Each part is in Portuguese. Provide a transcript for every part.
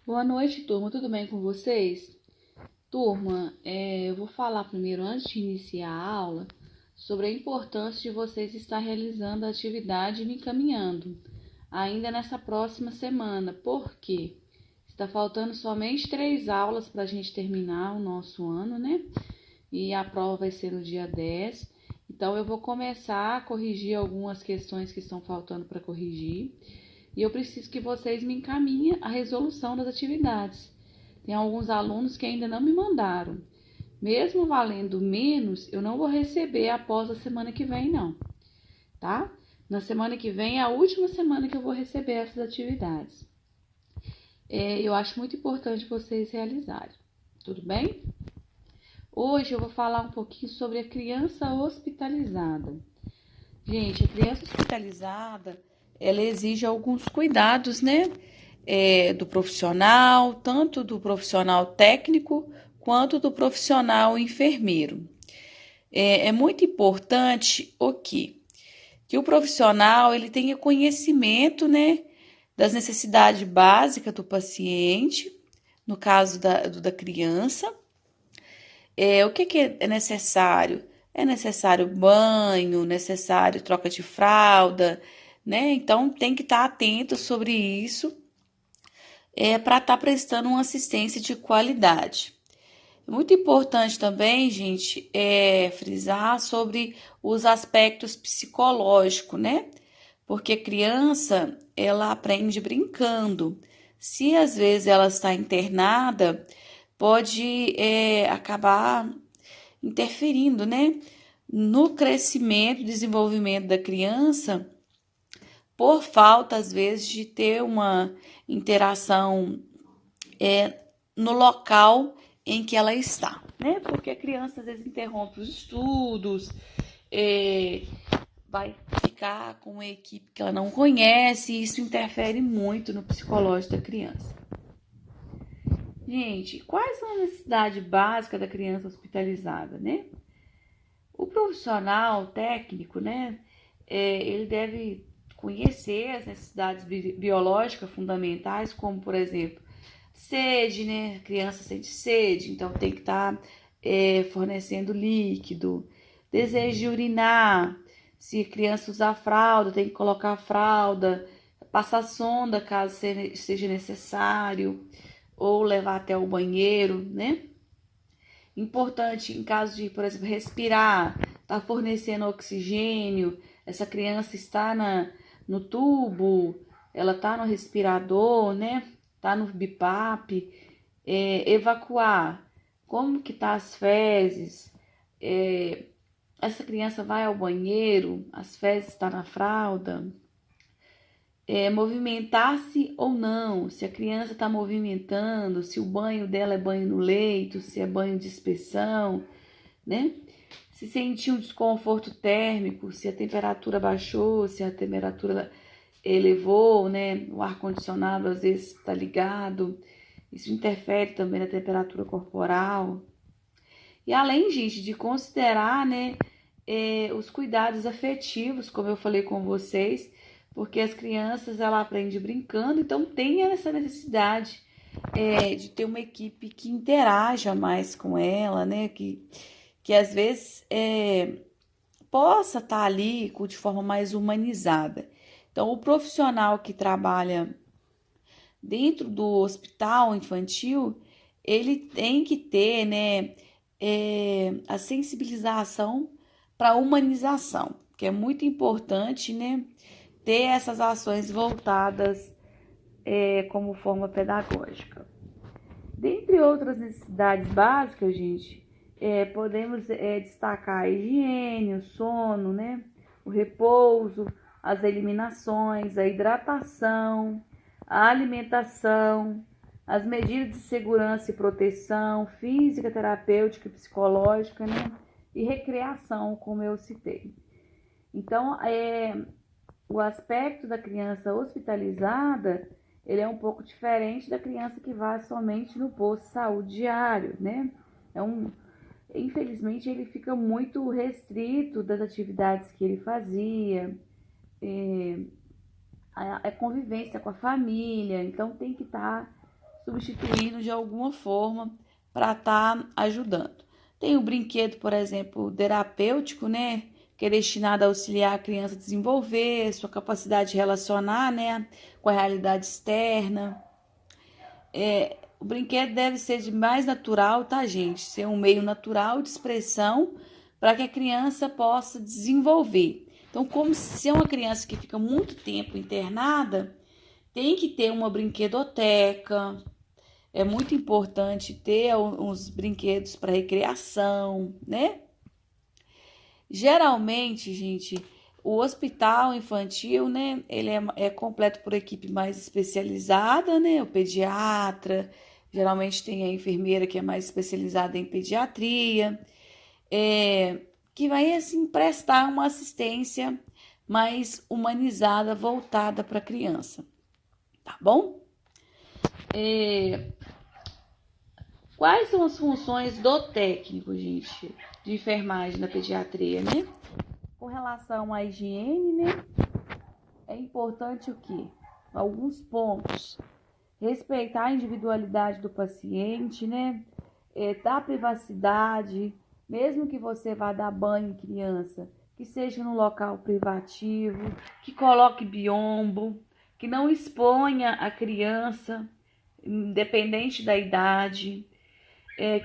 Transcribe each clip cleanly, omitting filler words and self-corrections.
Boa noite, turma. Tudo bem com vocês? Turma, eu vou falar primeiro, antes de iniciar a aula, sobre a importância de vocês estar realizando a atividade e me encaminhando ainda nessa próxima semana. Por quê? Está faltando somente 3 aulas para a gente terminar o nosso ano, né? E a prova vai ser no dia 10. Então, eu vou começar a corrigir algumas questões que estão faltando para corrigir. E eu preciso que vocês me encaminhem a resolução das atividades. Tem alguns alunos que ainda não me mandaram. Mesmo valendo menos, eu não vou receber após a semana que vem, não, tá? Na semana que vem é a última semana que eu vou receber essas atividades. Eu acho muito importante vocês realizarem, tudo bem? Hoje eu vou falar um pouquinho sobre a criança hospitalizada. Gente, a criança hospitalizada, ela exige alguns cuidados, né? Do profissional, tanto do profissional técnico quanto do profissional enfermeiro. É muito importante o quê? Que o profissional ele tenha conhecimento, né, das necessidades básicas do paciente, no caso da criança. O que é necessário? É necessário banho, necessário troca de fralda, né? Então tem que estar atento sobre isso, para estar prestando uma assistência de qualidade. Muito importante também, gente, frisar sobre os aspectos psicológicos, né? Porque a criança, ela aprende brincando. Se às vezes ela está internada, pode acabar interferindo, né? No crescimento e desenvolvimento da criança, por falta, às vezes, de ter uma interação no local em que ela está, né? Porque a criança às vezes interrompe os estudos, é, vai ficar com uma equipe que ela não conhece, e isso interfere muito no psicológico da criança. Gente, quais são as necessidades básicas da criança hospitalizada, né? O profissional técnico, né? Ele deve conhecer as necessidades biológicas fundamentais, como, por exemplo, sede, né? A criança sente sede, então tem que estar fornecendo líquido. Desejo de urinar. Se a criança usar fralda, tem que colocar a fralda. Passar sonda caso seja necessário. Ou levar até o banheiro, né? Importante em caso de, por exemplo, respirar, tá fornecendo oxigênio, essa criança está no tubo, ela tá no respirador, né? Tá no BIPAP, evacuar, como que tá as fezes, essa criança vai ao banheiro, as fezes estão na fralda, movimentar-se ou não, se a criança está movimentando, se o banho dela é banho no leito, se é banho de inspeção, né? Se sentir um desconforto térmico, se a temperatura baixou, se a temperatura elevou, né? O ar-condicionado às vezes está ligado, isso interfere também na temperatura corporal. E além, gente, de considerar, né, os cuidados afetivos, como eu falei com vocês, porque as crianças ela aprende brincando, então tem essa necessidade de ter uma equipe que interaja mais com ela, né, que às vezes possa estar ali de forma mais humanizada. Então, o profissional que trabalha dentro do hospital infantil, ele tem que ter, né, a sensibilização para a humanização, que é muito importante, né, ter essas ações voltadas como forma pedagógica. Dentre outras necessidades básicas, gente, podemos destacar a higiene, o sono, né, o repouso, as eliminações, a hidratação, a alimentação, as medidas de segurança e proteção física, terapêutica e psicológica, né, e recreação, como eu citei. Então, o aspecto da criança hospitalizada, ele é um pouco diferente da criança que vai somente no posto de saúde diário, né? Infelizmente, ele fica muito restrito das atividades que ele fazia, a convivência com a família, então tem que estar substituindo de alguma forma para estar ajudando. Tem o brinquedo, por exemplo, terapêutico, né? Que é destinado a auxiliar a criança a desenvolver sua capacidade de relacionar, né? Com a realidade externa. O brinquedo deve ser de mais natural, tá, gente? Ser um meio natural de expressão para que a criança possa desenvolver. Então, como se é uma criança que fica muito tempo internada, tem que ter uma brinquedoteca. É muito importante ter uns brinquedos para recreação, né? Geralmente, gente, o hospital infantil, né, ele é completo por equipe mais especializada, né, o pediatra, geralmente tem a enfermeira que é mais especializada em pediatria, que vai, assim, prestar uma assistência mais humanizada, voltada para a criança, tá bom? Quais são as funções do técnico, gente, de enfermagem na pediatria, né? Com relação à higiene, né? É importante o quê? Alguns pontos. Respeitar a individualidade do paciente, né? Dar privacidade, mesmo que você vá dar banho em criança, que seja num local privativo, que coloque biombo, que não exponha a criança, independente da idade,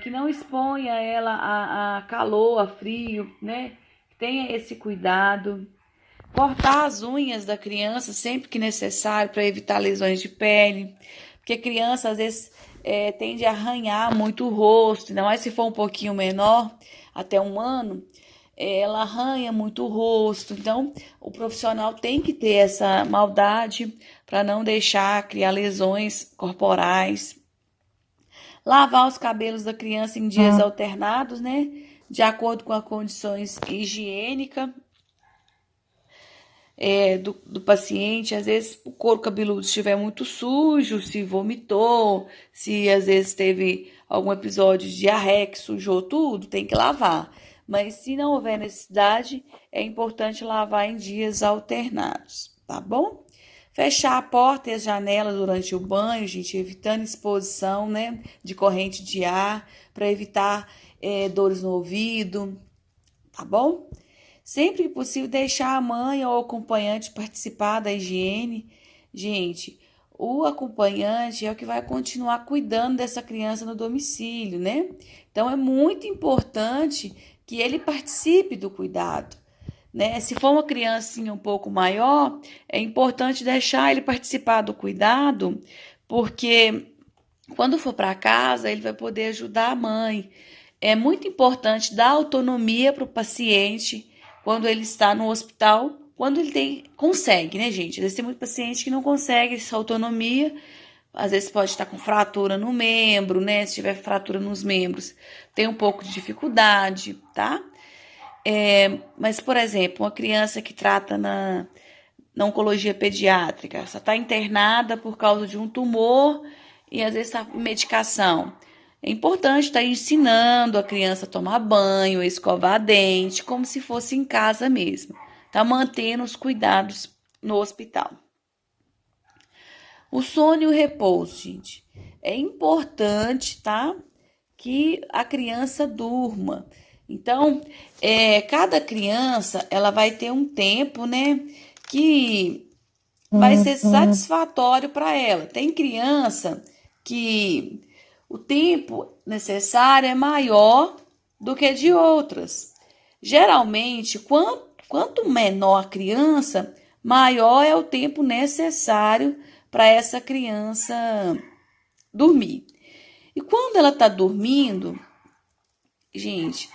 que não exponha ela a calor, a frio, né? Tenha esse cuidado. Cortar as unhas da criança sempre que necessário para evitar lesões de pele, porque a criança às vezes tende a arranhar muito o rosto, ainda mais se for um pouquinho menor, até 1 ano, ela arranha muito o rosto. Então, o profissional tem que ter essa maldade para não deixar criar lesões corporais. Lavar os cabelos da criança em dias alternados, né? De acordo com as condições higiênicas do paciente. Às vezes o couro cabeludo estiver muito sujo, se vomitou, se às vezes teve algum episódio de diarreia que sujou tudo, tem que lavar. Mas se não houver necessidade, é importante lavar em dias alternados, tá bom? Fechar a porta e as janelas durante o banho, gente, evitando exposição, né, de corrente de ar, para evitar dores no ouvido, tá bom? Sempre que possível, deixar a mãe ou o acompanhante participar da higiene. Gente, o acompanhante é o que vai continuar cuidando dessa criança no domicílio, né? Então, é muito importante que ele participe do cuidado, né? Se for uma criancinha um pouco maior, é importante deixar ele participar do cuidado, porque quando for para casa, ele vai poder ajudar a mãe. É muito importante dar autonomia para o paciente quando ele está no hospital, quando ele consegue, né, gente? Às vezes tem muito paciente que não consegue essa autonomia, às vezes pode estar com fratura no membro, né? Se tiver fratura nos membros, tem um pouco de dificuldade, tá? Mas, por exemplo, uma criança que trata na oncologia pediátrica, só está internada por causa de um tumor e às vezes está em medicação. É importante estar ensinando a criança a tomar banho, a escovar dente, como se fosse em casa mesmo. Tá mantendo os cuidados no hospital. O sono e o repouso, gente. É importante, tá? Que a criança durma. Então, cada criança, ela vai ter um tempo, né? Que vai ser satisfatório para ela. Tem criança que o tempo necessário é maior do que de outras. Geralmente, quanto menor a criança, maior é o tempo necessário para essa criança dormir. E quando ela está dormindo, gente,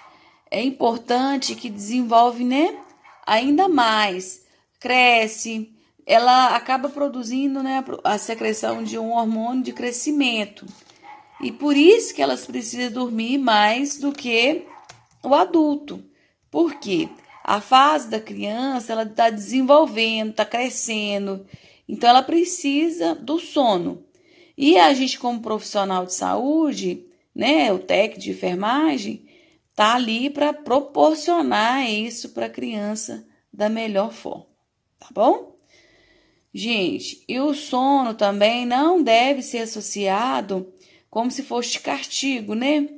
é importante que desenvolve, né, ainda mais, cresce, ela acaba produzindo, né, a secreção de um hormônio de crescimento. E por isso que elas precisam dormir mais do que o adulto. Por quê? A fase da criança, ela está desenvolvendo, está crescendo. Então, ela precisa do sono. E a gente, como profissional de saúde, né, o técnico de enfermagem, tá ali para proporcionar isso para a criança da melhor forma, tá bom? Gente, e o sono também não deve ser associado como se fosse de castigo, né?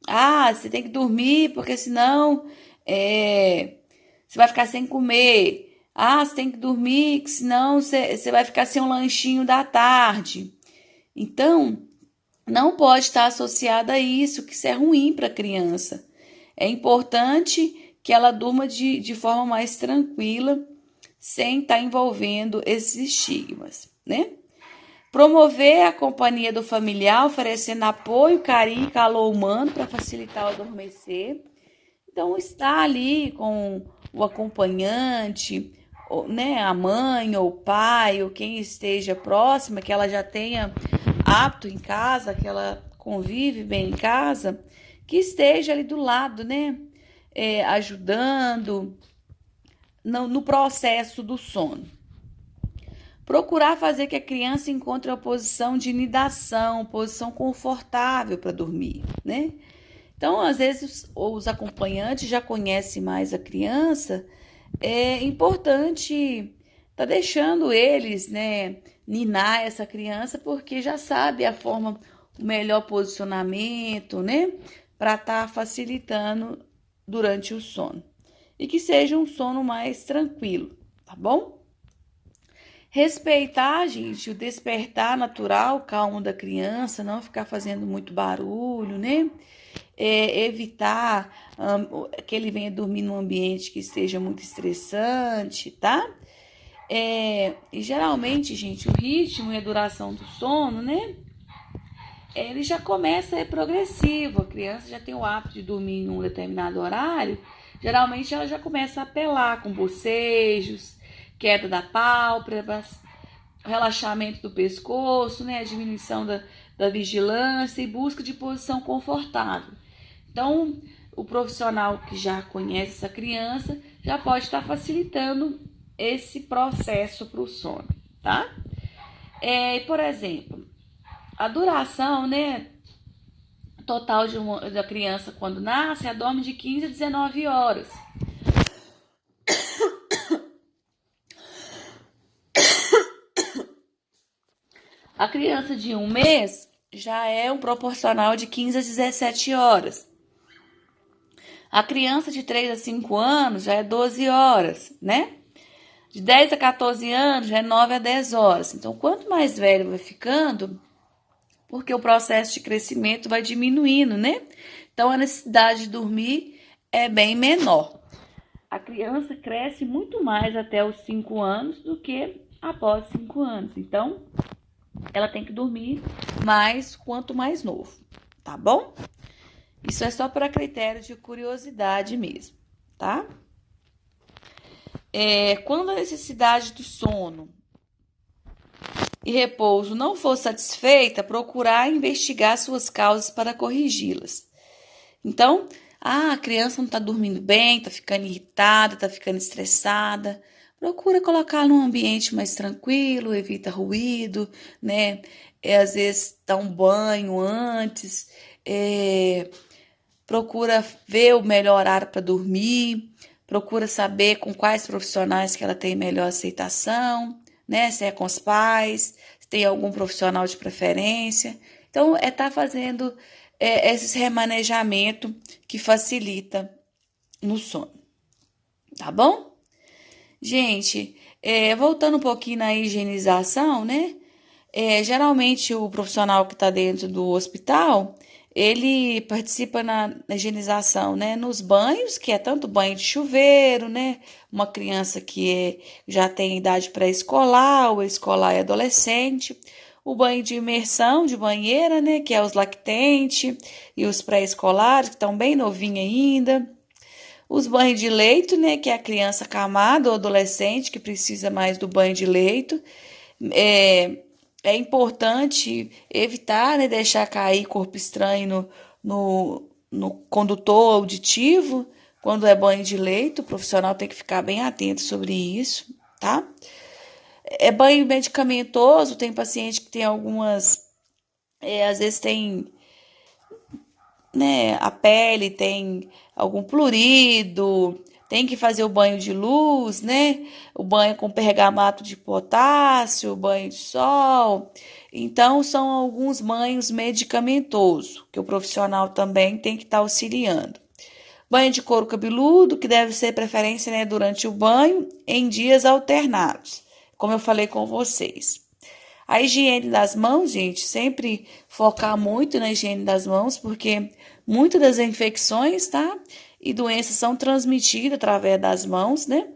Ah, você tem que dormir porque senão você vai ficar sem comer. Ah, você tem que dormir, que senão você vai ficar sem um lanchinho da tarde. Então, não pode estar associada a isso, que isso é ruim para a criança. É importante que ela durma de forma mais tranquila, sem estar envolvendo esses estigmas, né? Promover a companhia do familiar, oferecendo apoio, carinho e calor humano para facilitar o adormecer. Então, estar ali com o acompanhante, né, a mãe ou o pai, ou quem esteja próxima, que ela já tenha hábito em casa, que ela convive bem em casa, que esteja ali do lado, né, ajudando no processo do sono. Procurar fazer que a criança encontre uma posição de nidação, posição confortável para dormir, né? Então, às vezes, os acompanhantes já conhecem mais a criança, é importante tá deixando eles, né, ninar essa criança, porque já sabe a forma, o melhor posicionamento, né, para estar facilitando durante o sono. E que seja um sono mais tranquilo, tá bom? Respeitar, gente, o despertar natural, calmo da criança, não ficar fazendo muito barulho, né? Evitar que ele venha dormir num ambiente que esteja muito estressante, tá? E geralmente, gente, o ritmo e a duração do sono, né? Ele já começa a ser progressivo. A criança já tem o hábito de dormir em um determinado horário. Geralmente ela já começa a apelar com bocejos, queda da pálpebra, relaxamento do pescoço, né? A diminuição da vigilância e busca de posição confortável. Então, o profissional que já conhece essa criança já pode estar facilitando esse processo para o sono, tá? Por exemplo, a duração, né, total da criança quando nasce, ela dorme de 15 a 19 horas. A criança de 1 mês já é um proporcional de 15 a 17 horas. A criança de 3 a 5 anos já é 12 horas, né? De 10 a 14 anos já é 9 a 10 horas. Então, quanto mais velho vai ficando, porque o processo de crescimento vai diminuindo, né? Então, a necessidade de dormir é bem menor. A criança cresce muito mais até os 5 anos do que após 5 anos. Então, ela tem que dormir mais quanto mais novo, tá bom? Isso é só para critério de curiosidade mesmo, tá? Quando a necessidade do sono e repouso não for satisfeita, procurar investigar suas causas para corrigi-las. Então, a criança não está dormindo bem, está ficando irritada, está ficando estressada. Procura colocar num ambiente mais tranquilo, evita ruído, né? Às vezes dá um banho antes, procura ver o melhor horário para dormir, procura saber com quais profissionais que ela tem melhor aceitação, né? Se é com os pais, se tem algum profissional de preferência. Então, tá fazendo esse remanejamento que facilita no sono, tá bom? Gente, voltando um pouquinho na higienização, né? Geralmente o profissional que está dentro do hospital, ele participa na higienização, né? Nos banhos, que é tanto banho de chuveiro, né? Uma criança que já tem idade pré-escolar, ou escolar e adolescente. O banho de imersão de banheira, né? Que é os lactentes e os pré-escolares, que estão bem novinhos ainda. Os banhos de leito, né? Que é a criança acamada ou adolescente que precisa mais do banho de leito. É importante evitar, né, deixar cair corpo estranho no condutor auditivo quando é banho de leito. O profissional tem que ficar bem atento sobre isso, tá? Banho medicamentoso, tem paciente que tem algumas, às vezes tem, né, a pele tem algum plurido, tem que fazer o banho de luz, né? O banho com pergamato de potássio, o banho de sol. Então, são alguns banhos medicamentosos que o profissional também tem que estar auxiliando. Banho de couro cabeludo, que deve ser preferência, né, durante o banho, em dias alternados, como eu falei com vocês. A higiene das mãos, gente, sempre focar muito na higiene das mãos, porque muitas das infecções, tá? E doenças são transmitidas através das mãos, né?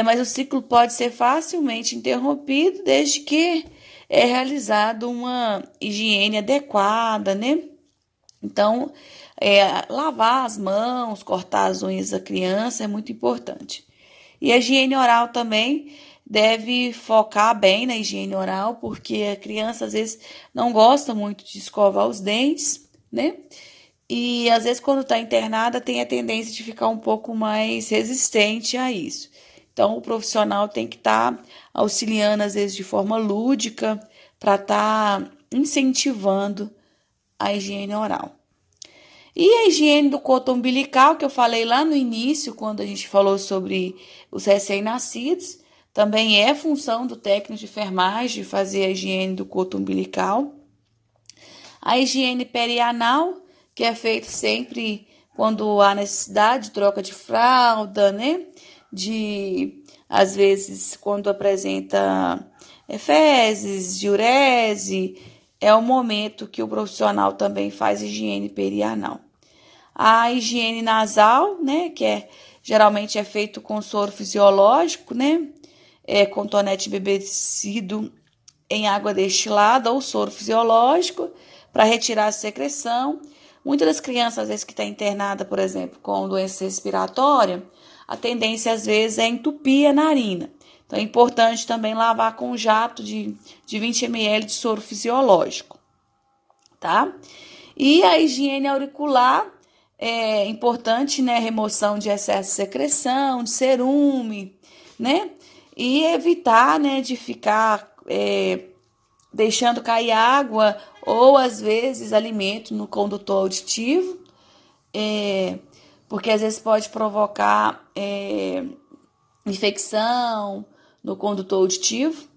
Mas o ciclo pode ser facilmente interrompido desde que é realizada uma higiene adequada, né? Então, lavar as mãos, cortar as unhas da criança é muito importante. E a higiene oral também deve focar bem na higiene oral, porque a criança às vezes não gosta muito de escovar os dentes, né? E às vezes quando está internada tem a tendência de ficar um pouco mais resistente a isso. Então o profissional tem que estar auxiliando às vezes de forma lúdica para estar incentivando a higiene oral. E a higiene do coto umbilical, que eu falei lá no início, quando a gente falou sobre os recém-nascidos, também é função do técnico de enfermagem fazer a higiene do coto umbilical. A higiene perianal, que é feita sempre quando há necessidade de troca de fralda, né? Às vezes, quando apresenta fezes, diurese, é o momento que o profissional também faz higiene perianal. A higiene nasal, né, geralmente é feito com soro fisiológico, né, com tonete bebecido em água destilada ou soro fisiológico para retirar a secreção. Muitas das crianças, às vezes, que está internada, por exemplo, com doença respiratória, a tendência, às vezes, é entupir a narina. Então, é importante também lavar com um jato de 20 ml de soro fisiológico, tá? E a higiene auricular é importante, né? Remoção de excesso de secreção, de cerume, né? E evitar, né, de ficar deixando cair água ou, às vezes, alimento no condutor auditivo, porque às vezes pode provocar infecção no condutor auditivo.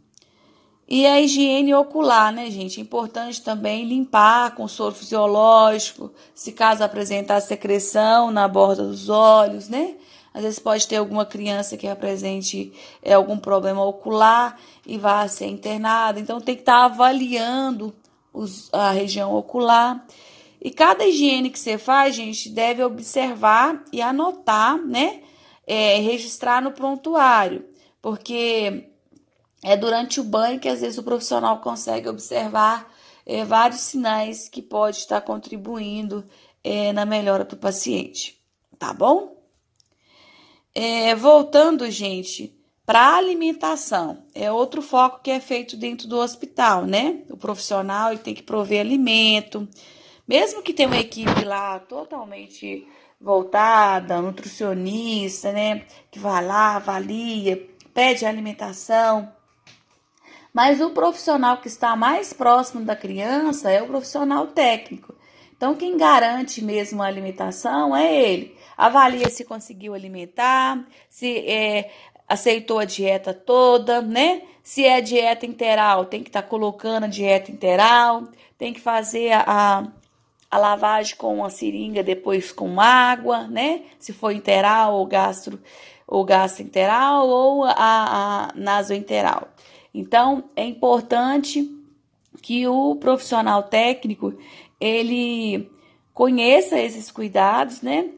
E a higiene ocular, né, gente? É importante também limpar com soro fisiológico, se caso apresentar secreção na borda dos olhos, né? Às vezes pode ter alguma criança que apresente algum problema ocular e vá ser internada. Então, tem que estar avaliando a região ocular. E cada higiene que você faz, gente, deve observar e anotar, né? Registrar no prontuário. Porque é durante o banho que às vezes o profissional consegue observar vários sinais que pode estar contribuindo na melhora do paciente, tá bom? Voltando, gente, para a alimentação, é outro foco que é feito dentro do hospital, né? O profissional ele tem que prover alimento, mesmo que tenha uma equipe lá totalmente voltada, nutricionista, né? Que vai lá, avalia, pede alimentação. Mas o profissional que está mais próximo da criança é o profissional técnico. Então, quem garante mesmo a alimentação é ele. Avalia se conseguiu alimentar, se aceitou a dieta toda, né? Se é dieta interal, tem que estar colocando a dieta interal, tem que fazer a lavagem com a seringa, depois com água, né? Se for interal ou gastroenteral ou a nasoenteral. Então, é importante que o profissional técnico, ele conheça esses cuidados, né?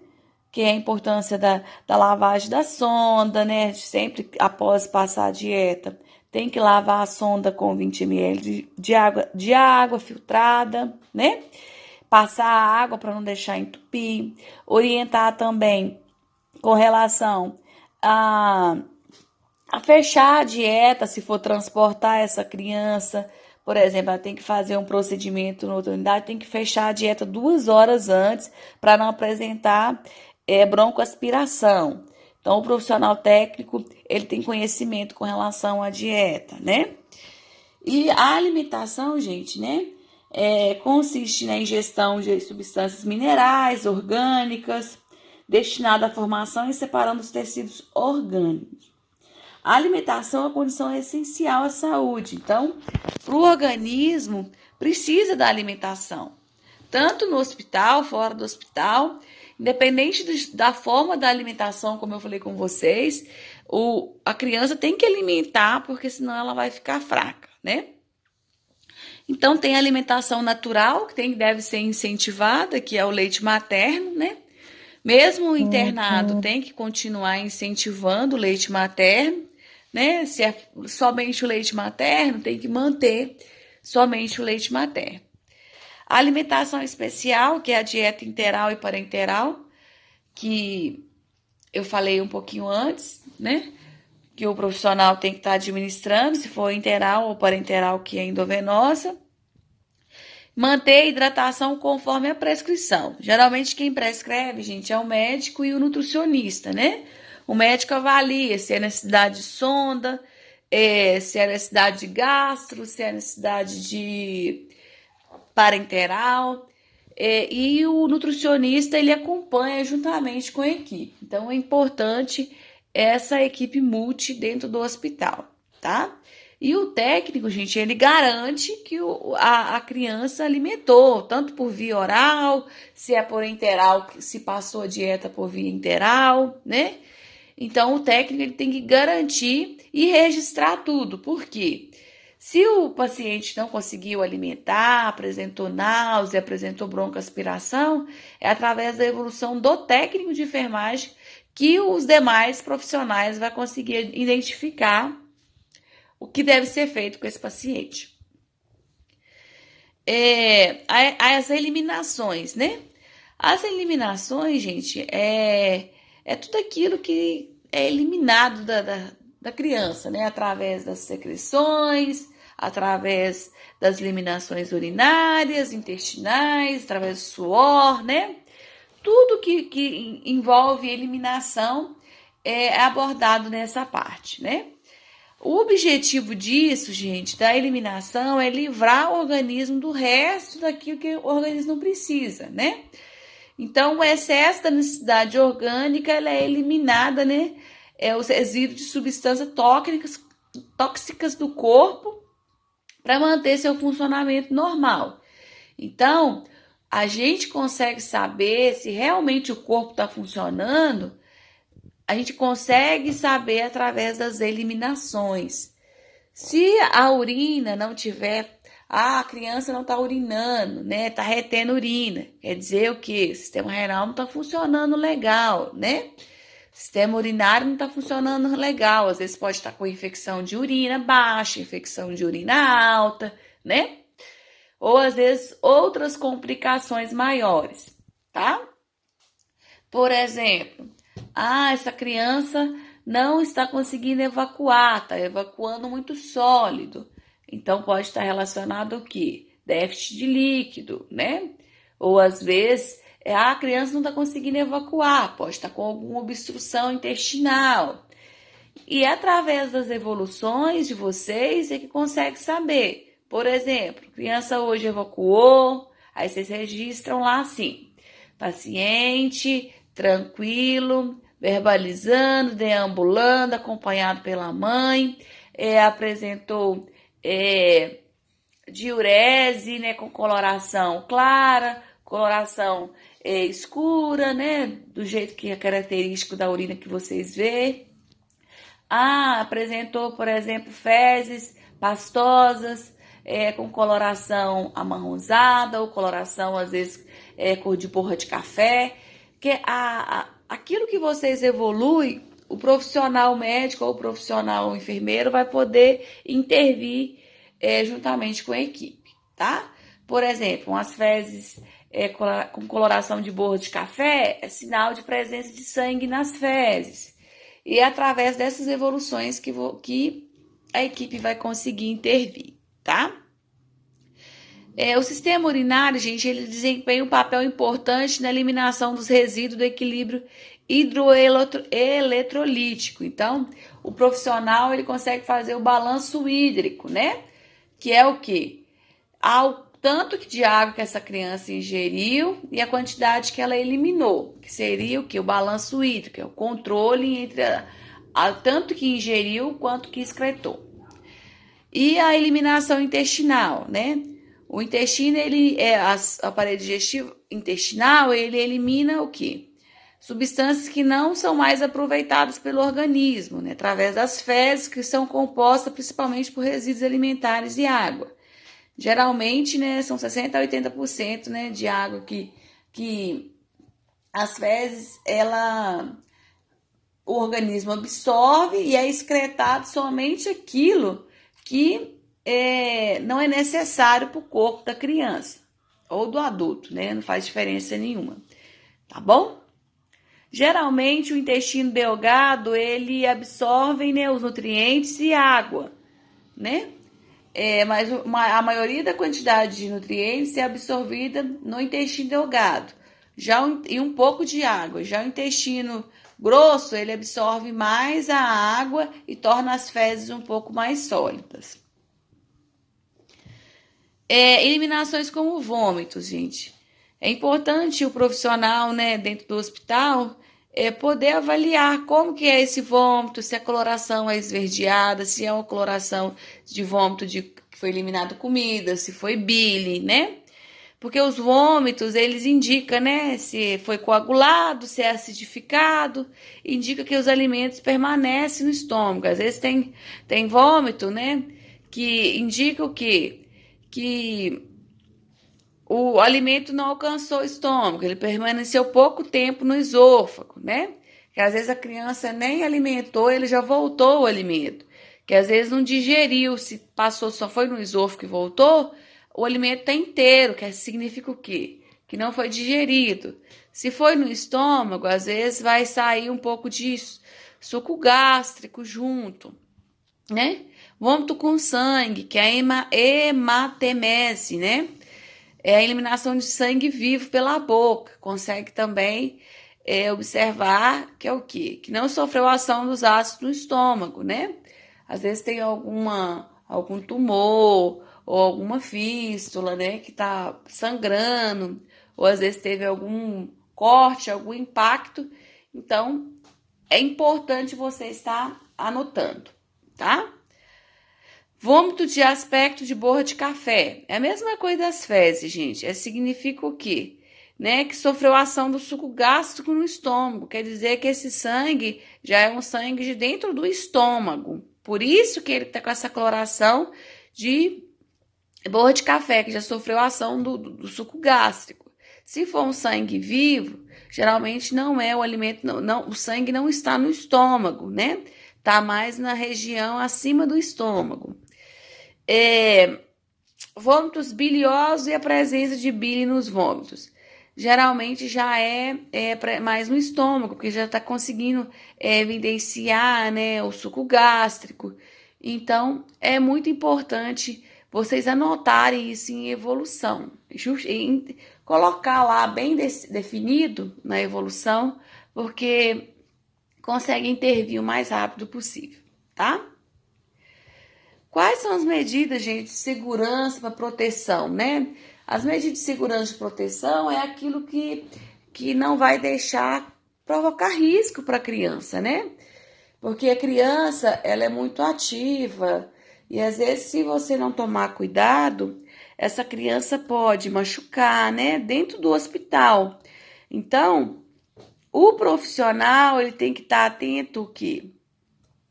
Que é a importância da lavagem da sonda, né? Sempre após passar a dieta, tem que lavar a sonda com 20 ml de água filtrada, né? Passar a água para não deixar entupir. Orientar também com relação a fechar a dieta se for transportar essa criança. Por exemplo, ela tem que fazer um procedimento na outra unidade, tem que fechar a dieta 2 horas antes para não apresentar broncoaspiração. Então, o profissional técnico, ele tem conhecimento com relação à dieta, né? E a alimentação, gente, né? Consiste na ingestão de substâncias minerais, orgânicas, destinado à formação e separando os tecidos orgânicos. A alimentação é uma condição essencial à saúde. Então, para o organismo, precisa da alimentação. Tanto no hospital, fora do hospital, independente da forma da alimentação, como eu falei com vocês, a criança tem que alimentar, porque senão ela vai ficar fraca, né? Então, tem a alimentação natural, que deve ser incentivada, que é o leite materno, né? Mesmo o internado tem que continuar incentivando o leite materno, né? Se é somente o leite materno, tem que manter somente o leite materno. A alimentação especial, que é a dieta interal e parenteral, que eu falei um pouquinho antes, né? Que o profissional tem que estar administrando, se for interal ou parenteral, que é endovenosa. Manter a hidratação conforme a prescrição. Geralmente quem prescreve, gente, é o médico e o nutricionista, né? O médico avalia se é necessidade de sonda, se é necessidade de gastro, se é necessidade de parenteral. E o nutricionista, ele acompanha juntamente com a equipe. Então, é importante essa equipe multi dentro do hospital, tá? E o técnico, gente, ele garante que a criança alimentou, tanto por via oral, se é por enteral, se passou a dieta por via enteral, né? Então, o técnico ele tem que garantir e registrar tudo. Por quê? Se o paciente não conseguiu alimentar, apresentou náusea, apresentou broncoaspiração, é através da evolução do técnico de enfermagem que os demais profissionais vão conseguir identificar o que deve ser feito com esse paciente. As eliminações, né? As eliminações, gente, é tudo aquilo que é eliminado da criança, né? Através das secreções, através das eliminações urinárias, intestinais, através do suor, né? Tudo que envolve eliminação é abordado nessa parte, né? O objetivo disso, gente, da eliminação é livrar o organismo do resto daquilo que o organismo não precisa, né? Então, o excesso da necessidade orgânica, ela é eliminada, né? Os resíduos de substâncias tóxicas do corpo para manter seu funcionamento normal. Então, a gente consegue saber se realmente o corpo está funcionando. A gente consegue saber através das eliminações. Se a urina não tiver, a criança não está urinando, né? Está retendo urina. Quer dizer o quê? O sistema renal não está funcionando legal, né? O sistema urinário não está funcionando legal. Às vezes pode estar com infecção de urina baixa, infecção de urina alta, né? Ou às vezes outras complicações maiores, tá? Por exemplo, essa criança não está conseguindo evacuar, está evacuando muito sólido. Então, pode estar relacionado ao quê? Déficit de líquido, né? Ou, às vezes, a criança não está conseguindo evacuar, pode estar com alguma obstrução intestinal. E através das evoluções de vocês é que consegue saber. Por exemplo, criança hoje evacuou, aí vocês registram lá assim, paciente tranquilo, verbalizando, deambulando, acompanhado pela mãe, apresentou diurese, né, com coloração clara, coloração escura, né, do jeito que é característico da urina que vocês vê. Apresentou, por exemplo, fezes pastosas, com coloração amarronzada ou coloração, às vezes, cor de borra de café. Que aquilo que vocês evoluem, o profissional médico ou o profissional enfermeiro vai poder intervir juntamente com a equipe, tá? Por exemplo, umas fezes com coloração de borra de café é sinal de presença de sangue nas fezes. E é através dessas evoluções que a equipe vai conseguir intervir, tá? O sistema urinário, gente, ele desempenha um papel importante na eliminação dos resíduos do equilíbrio hidroeletrolítico. Então, o profissional, ele consegue fazer o balanço hídrico, né? Que é o quê? Ao tanto de água que essa criança ingeriu e a quantidade que ela eliminou, que seria o que? O balanço hídrico, é o controle entre tanto que ingeriu quanto que excretou. E a eliminação intestinal, né? O intestino, a parede digestiva intestinal, ele elimina o quê? Substâncias que não são mais aproveitadas pelo organismo, né? Através das fezes, que são compostas principalmente por resíduos alimentares e água. Geralmente, né, são 60% a 80%, né, de água que as fezes, o organismo absorve e é excretado somente aquilo que não é necessário para o corpo da criança ou do adulto, né? Não faz diferença nenhuma, tá bom? Geralmente o intestino delgado ele absorve, né, os nutrientes e água, né? Mas a maioria da quantidade de nutrientes é absorvida no intestino delgado, e um pouco de água. Já o intestino grosso, ele absorve mais a água e torna as fezes um pouco mais sólidas. Eliminações como vômitos, gente. É importante o profissional, né, dentro do hospital, poder avaliar como que é esse vômito, se a coloração é esverdeada, se é uma coloração de vômito que foi eliminado comida, se foi bile, né? Porque os vômitos, eles indicam, né, se foi coagulado, se é acidificado, indica que os alimentos permanecem no estômago. Às vezes tem vômito, né, que indica o quê? Que o alimento não alcançou o estômago, ele permaneceu pouco tempo no esôfago, né? Que às vezes a criança nem alimentou, ele já voltou o alimento. Que às vezes não digeriu, se passou, só foi no esôfago e voltou, o alimento está inteiro, que significa o quê? Que não foi digerido. Se foi no estômago, às vezes vai sair um pouco de suco gástrico junto, né? Vômito com sangue, que é a hematemese, né? É a eliminação de sangue vivo pela boca. Consegue também observar que é o quê? Que não sofreu ação dos ácidos no estômago, né? Às vezes tem algum tumor ou alguma fístula, né? Que tá sangrando, ou às vezes teve algum corte, algum impacto. Então, é importante você estar anotando, tá? Vômito de aspecto de borra de café. É a mesma coisa das fezes, gente. Significa o quê? Né? Que sofreu ação do suco gástrico no estômago. Quer dizer que esse sangue já é um sangue de dentro do estômago. Por isso que ele está com essa coloração de borra de café, que já sofreu ação do suco gástrico. Se for um sangue vivo, geralmente não é o alimento, o sangue não está no estômago, né? Tá mais na região acima do estômago. Vômitos biliosos e a presença de bile nos vômitos. Geralmente já é mais no estômago, porque já está conseguindo evidenciar, né, o suco gástrico. Então, é muito importante vocês anotarem isso em evolução. Colocar lá bem definido na evolução, porque consegue intervir o mais rápido possível, tá? Quais são as medidas, gente, de segurança para proteção, né? As medidas de segurança de proteção é aquilo que não vai deixar provocar risco para a criança, né? Porque a criança, ela é muito ativa e às vezes se você não tomar cuidado, essa criança pode machucar, né? Dentro do hospital. Então, o profissional, ele tem que estar atento o quê?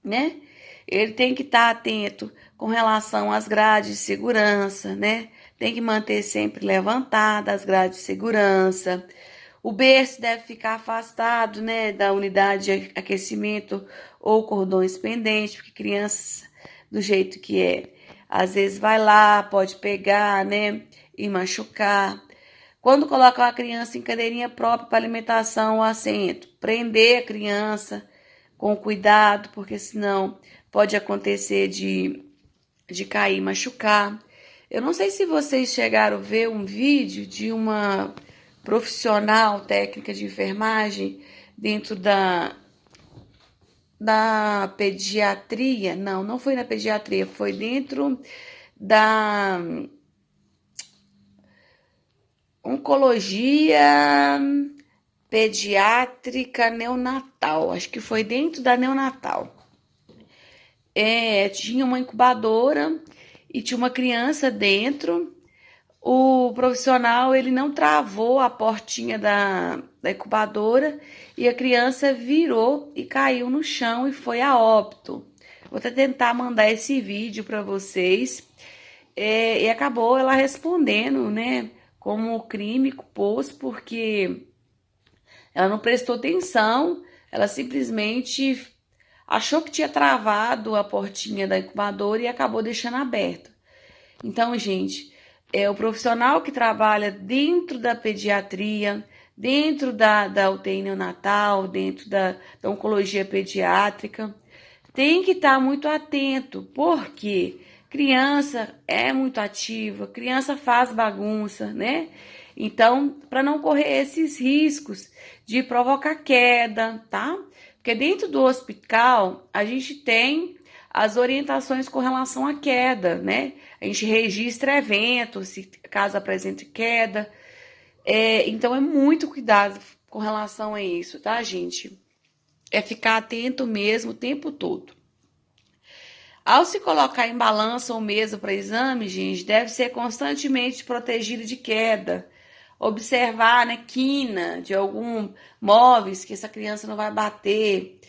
Né? Ele tem que estar atento com relação às grades de segurança, né? Tem que manter sempre levantada as grades de segurança. O berço deve ficar afastado, né, da unidade de aquecimento ou cordões pendentes, porque crianças, do jeito que é, às vezes vai lá, pode pegar, né, e machucar. Quando colocar a criança em cadeirinha própria para alimentação ou assento, prender a criança com cuidado, porque senão pode acontecer de cair e machucar. Eu não sei se vocês chegaram a ver um vídeo de uma profissional técnica de enfermagem dentro da pediatria. Não foi na pediatria, foi dentro da oncologia pediátrica neonatal, acho que foi dentro da neonatal. Tinha uma incubadora e tinha uma criança dentro. O profissional, ele não travou a portinha da incubadora e a criança virou e caiu no chão e foi a óbito. Vou até tentar mandar esse vídeo para vocês. E acabou ela respondendo, né, como crime culposo, porque ela não prestou atenção, ela simplesmente achou que tinha travado a portinha da incubadora e acabou deixando aberta. Então, gente, o profissional que trabalha dentro da pediatria, dentro da UTI neonatal, dentro da oncologia pediátrica, tem que estar muito atento, porque criança é muito ativa, criança faz bagunça, né? Então, para não correr esses riscos de provocar queda, tá? Porque dentro do hospital, a gente tem as orientações com relação à queda, né? A gente registra eventos, se caso apresente queda. Então, é muito cuidado com relação a isso, tá, gente? É ficar atento mesmo o tempo todo. Ao se colocar em balança ou mesa para exame, gente, deve ser constantemente protegido de queda. Observar, né, quina de algum móveis que essa criança não vai bater.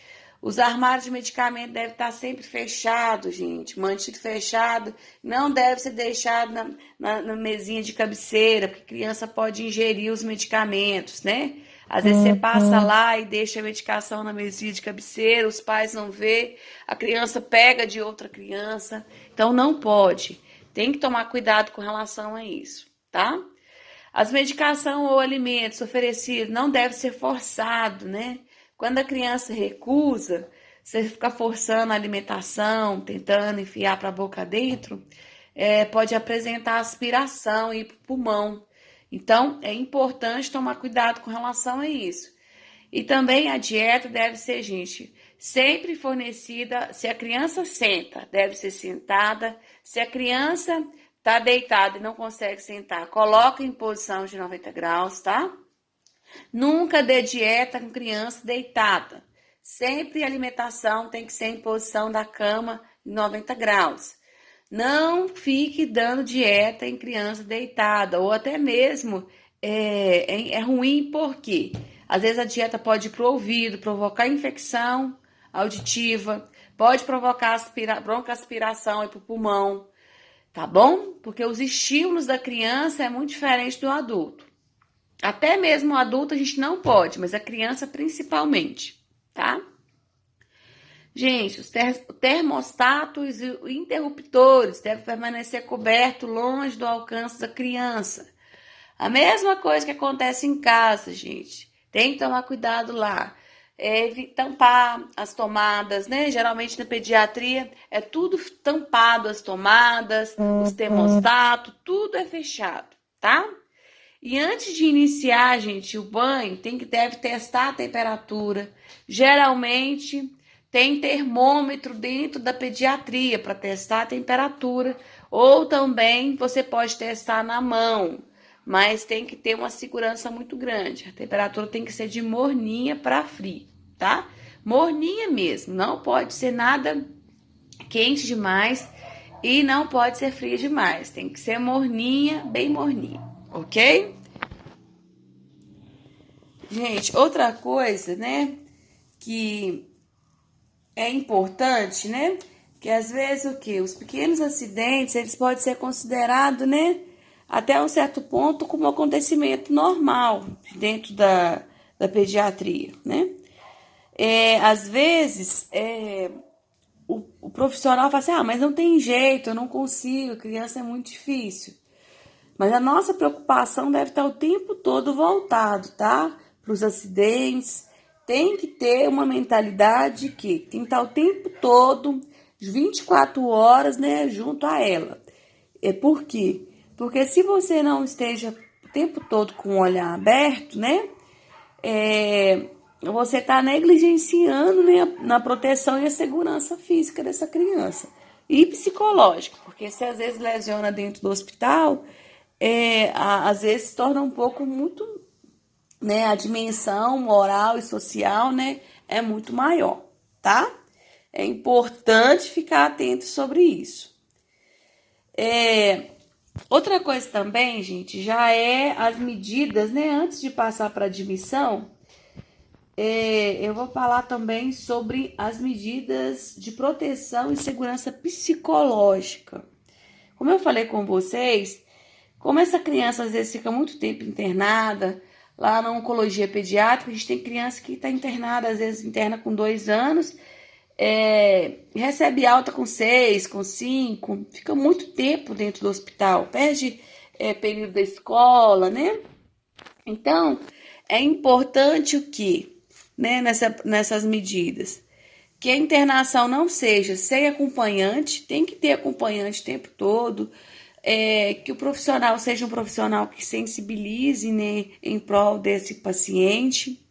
Os armários de medicamento devem estar sempre fechados, gente, mantido fechado. Não deve ser deixado na mesinha de cabeceira, porque a criança pode ingerir os medicamentos, né? Às vezes você passa lá e deixa a medicação na mesinha de cabeceira, os pais não vê, a criança pega de outra criança. Então não pode. Tem que tomar cuidado com relação a isso, tá? As medicações ou alimentos oferecidos não devem ser forçados, né? Quando a criança recusa, você fica forçando a alimentação, tentando enfiar para a boca dentro, pode apresentar aspiração e ir para o pulmão. Então, é importante tomar cuidado com relação a isso. E também a dieta deve ser, gente, sempre fornecida. Se a criança senta, deve ser sentada. Se a criança está deitada e não consegue sentar, coloca em posição de 90 graus, tá? Nunca dê dieta com criança deitada. Sempre a alimentação tem que ser em posição da cama em 90 graus. Não fique dando dieta em criança deitada, ou até mesmo é ruim porque às vezes a dieta pode ir para o ouvido, provocar infecção auditiva, pode provocar broncoaspiração para o pulmão, tá bom? Porque os estímulos da criança é muito diferente do adulto. Até mesmo o adulto a gente não pode, mas a criança principalmente, tá? Gente, os termostatos e interruptores devem permanecer cobertos longe do alcance da criança. A mesma coisa que acontece em casa, gente. Tem que tomar cuidado lá. Tampar as tomadas, né? Geralmente na pediatria é tudo tampado, as tomadas, os termostatos, tudo é fechado, tá? E antes de iniciar, gente, o banho, deve testar a temperatura. Geralmente tem termômetro dentro da pediatria para testar a temperatura, ou também você pode testar na mão, mas tem que ter uma segurança muito grande. A temperatura tem que ser de morninha para frio, tá? Morninha mesmo, não pode ser nada quente demais e não pode ser fria demais. Tem que ser morninha, bem morninha, ok? Gente, outra coisa, né, que é importante, né? Que às vezes os pequenos acidentes, eles podem ser considerados, né? Até um certo ponto como um acontecimento normal dentro da pediatria, né? Às vezes, o profissional fala assim, mas não tem jeito, eu não consigo, criança é muito difícil. Mas a nossa preocupação deve estar o tempo todo voltado, tá? Para os acidentes. Tem que ter uma mentalidade que tem que estar o tempo todo, 24 horas, né, junto a ela. Por quê? Porque se você não esteja o tempo todo com o olhar aberto, né, você está negligenciando, né, na proteção e a segurança física dessa criança. E psicológica, porque se às vezes lesiona dentro do hospital, às vezes se torna um pouco muito, né, a dimensão moral e social, né, é muito maior, tá? É importante ficar atento sobre isso. Outra coisa também, gente, já é as medidas, né, antes de passar para a admissão, eu vou falar também sobre as medidas de proteção e segurança psicológica. Como eu falei com vocês, como essa criança às vezes fica muito tempo internada, lá na oncologia pediátrica, a gente tem criança que está internada, às vezes interna com 2 anos, recebe alta com 6, com 5, fica muito tempo dentro do hospital, perde período da escola, né? Então, é importante o quê? Né, nessas medidas? Que a internação não seja sem acompanhante, tem que ter acompanhante o tempo todo, que o profissional seja um profissional que sensibilize, né, em prol desse paciente.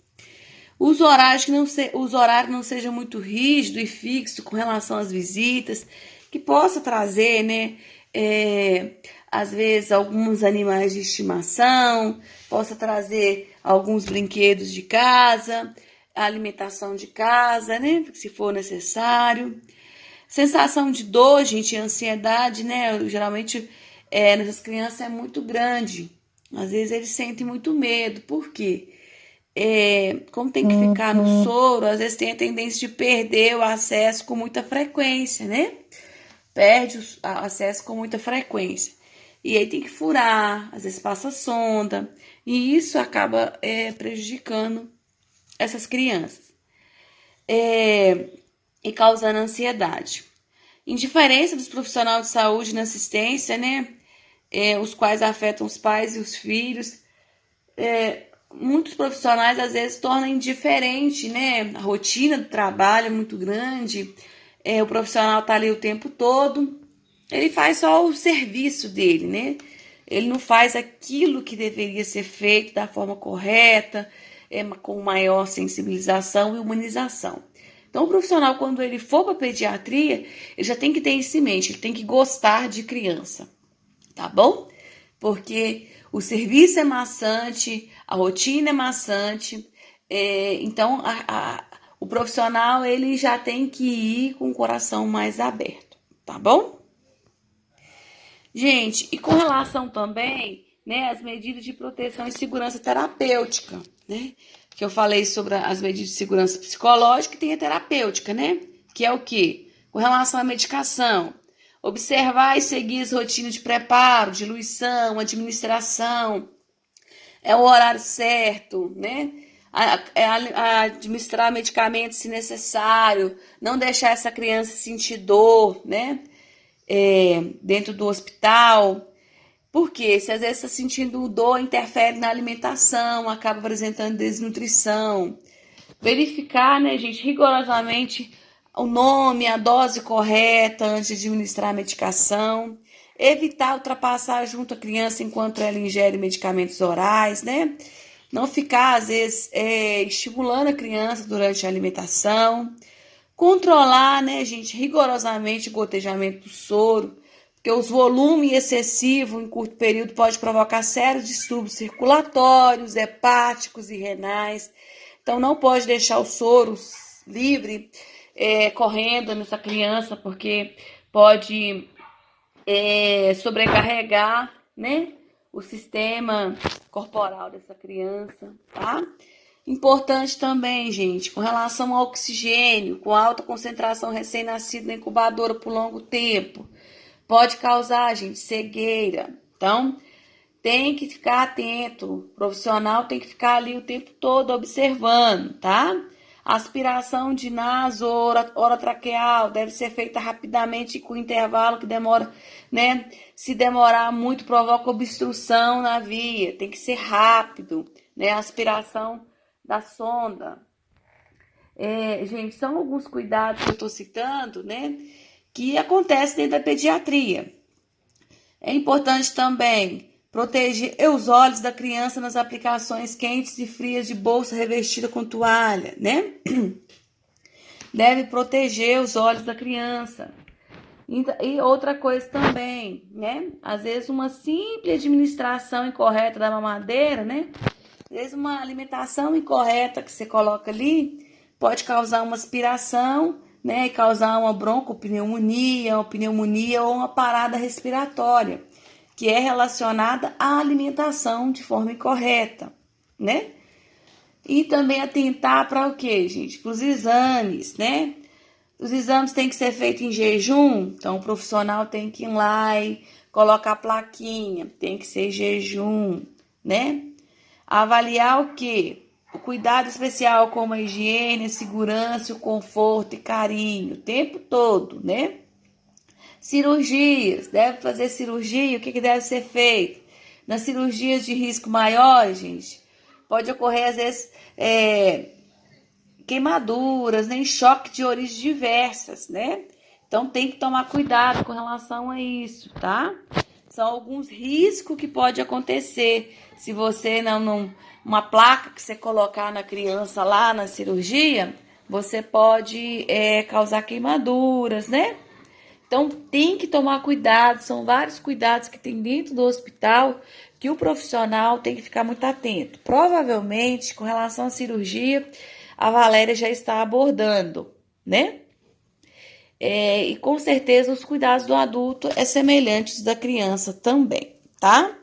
Os horários não sejam muito rígidos e fixos com relação às visitas, que possa trazer, né, às vezes alguns animais de estimação, possa trazer alguns brinquedos de casa, a alimentação de casa, né, se for necessário. Sensação de dor, gente, ansiedade, né, geralmente nessas crianças é muito grande. Às vezes eles sentem muito medo. Por quê? Como tem que ficar no soro, às vezes tem a tendência de perder o acesso com muita frequência, né? Perde o acesso com muita frequência. E aí tem que furar, às vezes passa sonda. E isso acaba prejudicando essas crianças. E causando ansiedade. Indiferença dos profissionais de saúde na assistência, né? Os quais afetam os pais e os filhos. Muitos profissionais às vezes tornam indiferente, né? A rotina do trabalho é muito grande, o profissional está ali o tempo todo, ele faz só o serviço dele, né? Ele não faz aquilo que deveria ser feito da forma correta, com maior sensibilização e humanização. Então, o profissional, quando ele for para a pediatria, ele já tem que ter isso em mente, ele tem que gostar de criança, tá bom? Porque o serviço é maçante, a rotina é maçante, então o profissional ele já tem que ir com o coração mais aberto, tá bom? Gente, e com relação também, né, às medidas de proteção e segurança terapêutica, né? Que eu falei sobre as medidas de segurança psicológica e tem a terapêutica, né? Que é o quê? Com relação à medicação. Observar e seguir as rotinas de preparo, diluição, administração. É o horário certo, né? Administrar medicamentos se necessário. Não deixar essa criança sentir dor, né? Dentro do hospital. Porque se às vezes está sentindo dor, interfere na alimentação, acaba apresentando desnutrição. Verificar, né, gente, rigorosamente o nome, a dose correta antes de administrar a medicação. Evitar ultrapassar junto à criança enquanto ela ingere medicamentos orais, né? Não ficar, às vezes, estimulando a criança durante a alimentação. Controlar, né, gente, rigorosamente o gotejamento do soro, porque os volumes excessivos em curto período pode provocar sérios distúrbios circulatórios, hepáticos e renais. Então, não pode deixar o soro livre, correndo nessa criança, porque pode sobrecarregar, né, o sistema corporal dessa criança, tá? Importante também, gente, com relação ao oxigênio, com alta concentração recém-nascido na incubadora por longo tempo, pode causar, gente, cegueira. Então, tem que ficar atento, o profissional tem que ficar ali o tempo todo observando, tá? Aspiração de naso orotraqueal deve ser feita rapidamente com intervalo que demora, né? Se demorar muito, provoca obstrução na via, tem que ser rápido, né? Aspiração da sonda. Gente, são alguns cuidados que eu estou citando, né? Que acontecem dentro da pediatria. É importante também proteger os olhos da criança nas aplicações quentes e frias de bolsa revestida com toalha, né? Deve proteger os olhos da criança. E outra coisa também, né? Às vezes uma simples administração incorreta da mamadeira, né? Às vezes uma alimentação incorreta que você coloca ali pode causar uma aspiração, né? E causar uma broncopneumonia, uma pneumonia ou uma parada respiratória, que é relacionada à alimentação de forma incorreta, né? E também atentar para o quê, gente? Para os exames, né? Os exames têm que ser feitos em jejum, então o profissional tem que ir lá e colocar a plaquinha, tem que ser jejum, né? Avaliar o quê? O cuidado especial como a higiene, a segurança, o conforto e carinho, o tempo todo, né? Cirurgias, deve fazer cirurgia, o que deve ser feito? Nas cirurgias de risco maior, gente, pode ocorrer às vezes queimaduras, né? Choque de origens diversas, né? Então tem que tomar cuidado com relação a isso, tá? São alguns riscos que pode acontecer se você uma placa que você colocar na criança lá na cirurgia, você pode causar queimaduras, né? Então tem que tomar cuidado, são vários cuidados que tem dentro do hospital que o profissional tem que ficar muito atento. Provavelmente, com relação à cirurgia, a Valéria já está abordando, né? E com certeza os cuidados do adulto é semelhantes da criança também, tá?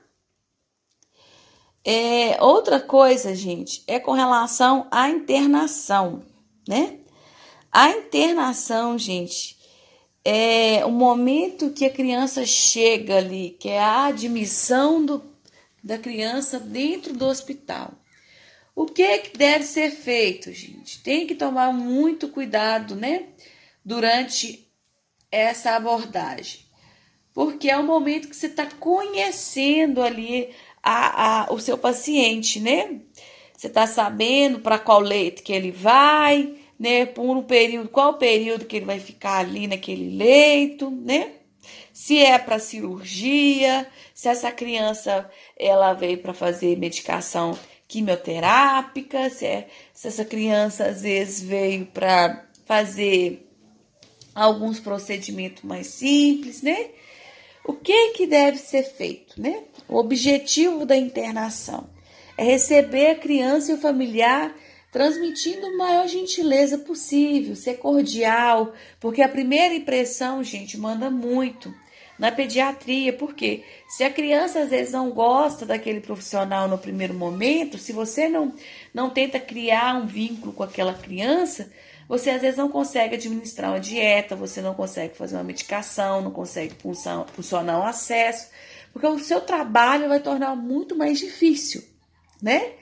Outra coisa, gente, é com relação à internação, né? A internação, gente, é o momento que a criança chega ali, que é a admissão da criança dentro do hospital. O que deve ser feito, gente? Tem que tomar muito cuidado, né? Durante essa abordagem. Porque é o momento que você está conhecendo ali o seu paciente, né? Você está sabendo para qual leito que ele vai, né? Por um período, qual o período que ele vai ficar ali naquele leito, né? Se é para cirurgia, se essa criança ela veio para fazer medicação quimioterápica, se essa criança às vezes veio para fazer alguns procedimentos mais simples, né? O que deve ser feito, né? O objetivo da internação é receber a criança e o familiar transmitindo a maior gentileza possível, ser cordial, porque a primeira impressão, gente, manda muito na pediatria, porque se a criança às vezes não gosta daquele profissional no primeiro momento, se você não tenta criar um vínculo com aquela criança, você às vezes não consegue administrar uma dieta, você não consegue fazer uma medicação, não consegue funcionar um acesso, porque o seu trabalho vai tornar muito mais difícil, né?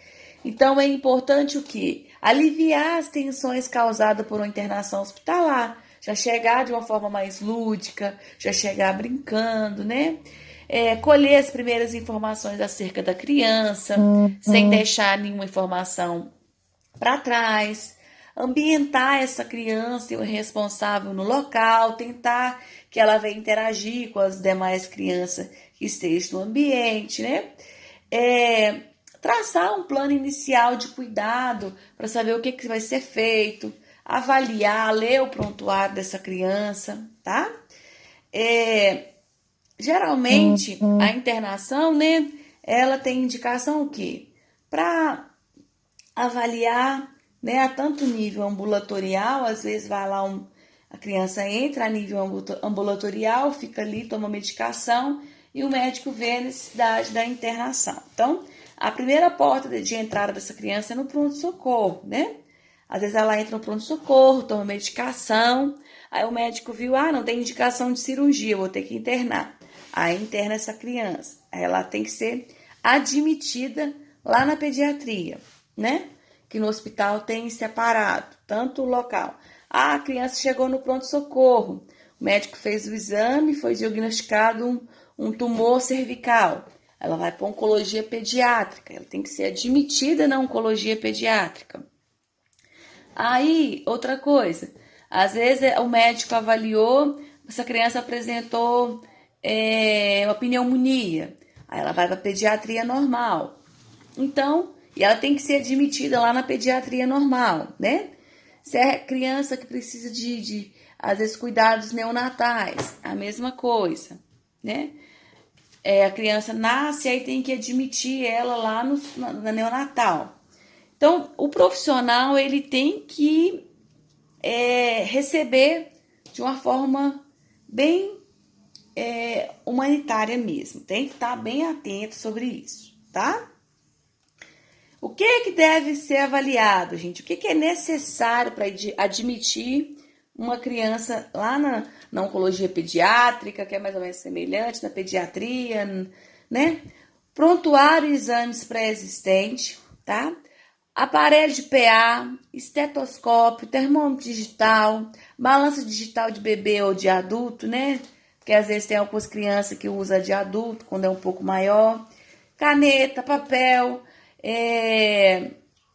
Então é importante o quê? Aliviar as tensões causadas por uma internação hospitalar, já chegar de uma forma mais lúdica, já chegar brincando, né? Colher as primeiras informações acerca da criança, sem deixar nenhuma informação para trás, ambientar essa criança e o responsável no local, tentar que ela venha interagir com as demais crianças que estejam no ambiente, né? Traçar um plano inicial de cuidado para saber o que vai ser feito, avaliar, ler o prontuário dessa criança, tá? Geralmente, a internação, né, ela tem indicação o quê? Para avaliar, né, a tanto nível ambulatorial, às vezes vai lá a criança entra a nível ambulatorial, fica ali, toma medicação e o médico vê a necessidade da internação. Então, a primeira porta de entrada dessa criança é no pronto-socorro, né? Às vezes ela entra no pronto-socorro, toma medicação, aí o médico viu, não tem indicação de cirurgia, vou ter que internar. Aí interna essa criança, aí ela tem que ser admitida lá na pediatria, né? Que no hospital tem separado, tanto o local. A criança chegou no pronto-socorro, o médico fez o exame, foi diagnosticado um tumor cervical. Ela vai para oncologia pediátrica, ela tem que ser admitida na oncologia pediátrica. Aí, outra coisa, às vezes o médico avaliou, essa criança apresentou uma pneumonia, aí ela vai para a pediatria normal. Então, e ela tem que ser admitida lá na pediatria normal, né? Se é criança que precisa de Às vezes, cuidados neonatais, a mesma coisa, né? A criança nasce, aí tem que admitir ela lá na neonatal. Então, o profissional, ele tem que receber de uma forma bem humanitária mesmo. Tem que estar bem atento sobre isso, tá? O que deve ser avaliado, gente? O que é necessário para admitir uma criança lá na oncologia pediátrica, que é mais ou menos semelhante na pediatria, né? Prontuário e exames pré-existentes, tá? Aparelho de PA, estetoscópio, termômetro digital, balança digital de bebê ou de adulto, né? Porque às vezes tem algumas crianças que usam de adulto, quando é um pouco maior. Caneta, papel,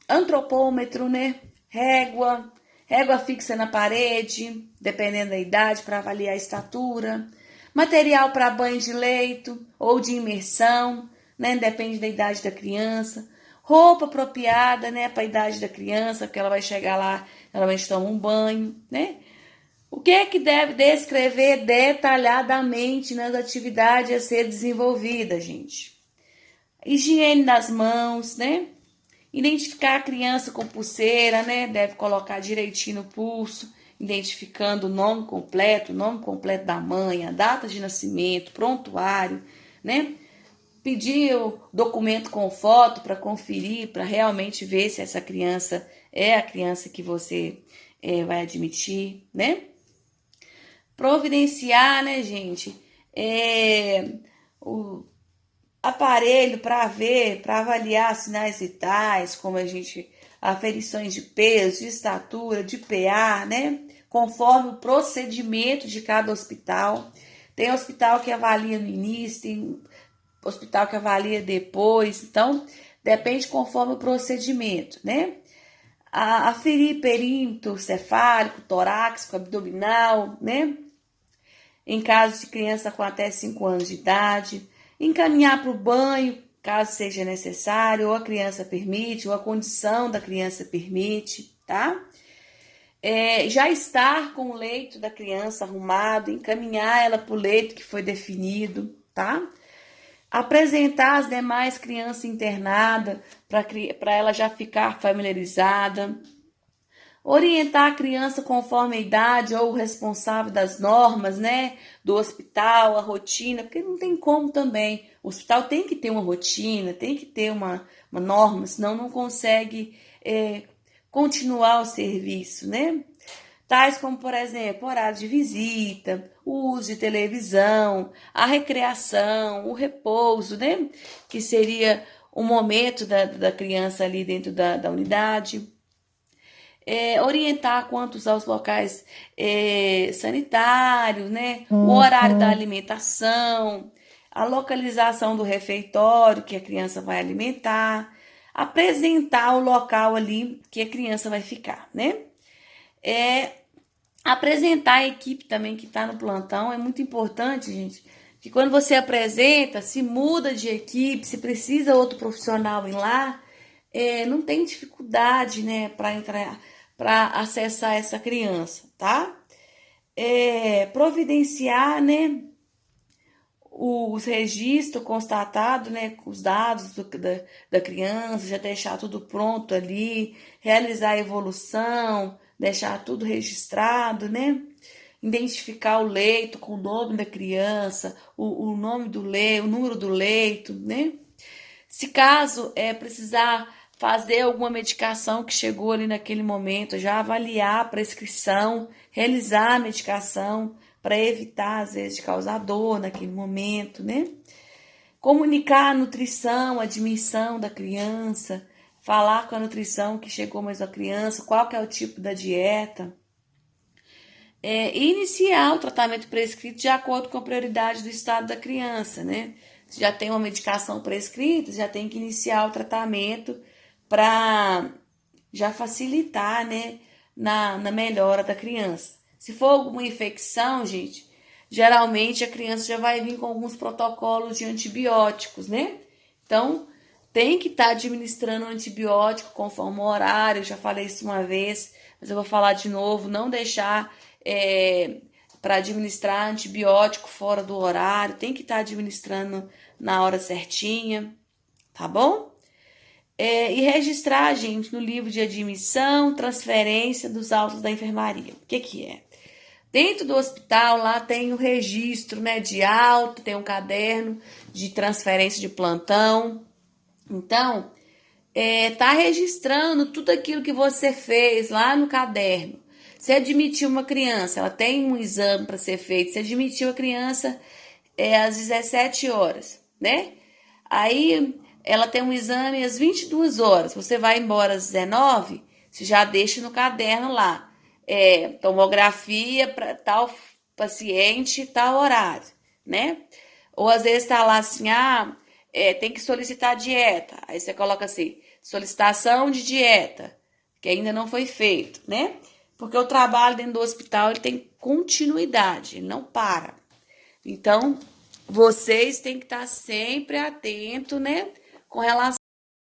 antropômetro, né? Régua fixa na parede, dependendo da idade, para avaliar a estatura. Material para banho de leito ou de imersão, né? Depende da idade da criança. Roupa apropriada, né? Para a idade da criança, porque ela vai chegar lá, ela vai tomar um banho, né? O que deve descrever detalhadamente nas atividades a ser desenvolvidas, gente? Higiene das mãos, né? Identificar a criança com pulseira, né? Deve colocar direitinho no pulso, identificando o nome completo da mãe, a data de nascimento, prontuário, né? Pedir o documento com foto para conferir, para realmente ver se essa criança é a criança que você vai admitir, né? Providenciar, né, gente? O aparelho para ver, para avaliar sinais vitais, como aferições de peso, de estatura, de PA, né? Conforme o procedimento de cada hospital. Tem hospital que avalia no início, tem hospital que avalia depois, então depende conforme o procedimento, né? Aferir perímetro cefálico, torácico, abdominal, né? Em caso de criança com até 5 anos de idade, encaminhar para o banho, caso seja necessário, ou a criança permite, ou a condição da criança permite, tá? Já estar com o leito da criança arrumado, encaminhar ela para o leito que foi definido, tá? Apresentar as demais crianças internadas para ela já ficar familiarizada. Orientar a criança conforme a idade ou o responsável das normas, né, do hospital, a rotina, porque não tem como também. O hospital tem que ter uma rotina, tem que ter uma norma, senão não consegue continuar o serviço, né? Tais como, por exemplo, horário de visita, o uso de televisão, a recreação, o repouso, né? Que seria o momento da criança ali dentro da unidade. Orientar quanto aos locais sanitários, né? O horário da alimentação, a localização do refeitório que a criança vai alimentar, apresentar o local ali que a criança vai ficar, né? Apresentar a equipe também que está no plantão é muito importante, gente. Que quando você apresenta, se muda de equipe, se precisa outro profissional ir lá, não tem dificuldade, né, para entrar, para acessar essa criança, tá? Providenciar, né, os registros constatados, né, com os dados da criança, já deixar tudo pronto ali, realizar a evolução, deixar tudo registrado, né? Identificar o leito com o nome da criança, o nome do leito, o número do leito, né? Se caso precisar fazer alguma medicação que chegou ali naquele momento, já avaliar a prescrição, realizar a medicação para evitar, às vezes, de causar dor naquele momento, né? Comunicar a nutrição, a admissão da criança, falar com a nutrição que chegou mais a criança, qual que é o tipo da dieta. Iniciar o tratamento prescrito de acordo com a prioridade do estado da criança, né? Se já tem uma medicação prescrita, já tem que iniciar o tratamento para já facilitar, né, na melhora da criança. Se for alguma infecção, gente, geralmente a criança já vai vir com alguns protocolos de antibióticos, né? Então, tem que estar administrando antibiótico conforme o horário. Eu já falei isso uma vez, mas eu vou falar de novo. Não deixar para administrar antibiótico fora do horário, tem que estar administrando na hora certinha, tá bom? E registrar, gente, no livro de admissão, transferência dos autos da enfermaria. O que é? Dentro do hospital, lá tem o registro, né, de alta, tem um caderno de transferência de plantão. Então, tá registrando tudo aquilo que você fez lá no caderno. Se admitiu uma criança, ela tem um exame para ser feito. Se admitiu a criança às 17 horas, né? Aí ela tem um exame às 22 horas. Você vai embora às 19, você já deixa no caderno lá. Tomografia para tal paciente, tal horário, né? Ou às vezes tá lá assim, tem que solicitar dieta. Aí você coloca assim, solicitação de dieta, que ainda não foi feito, né? Porque o trabalho dentro do hospital, ele tem continuidade, ele não para. Então, vocês têm que estar sempre atentos, né? Com relação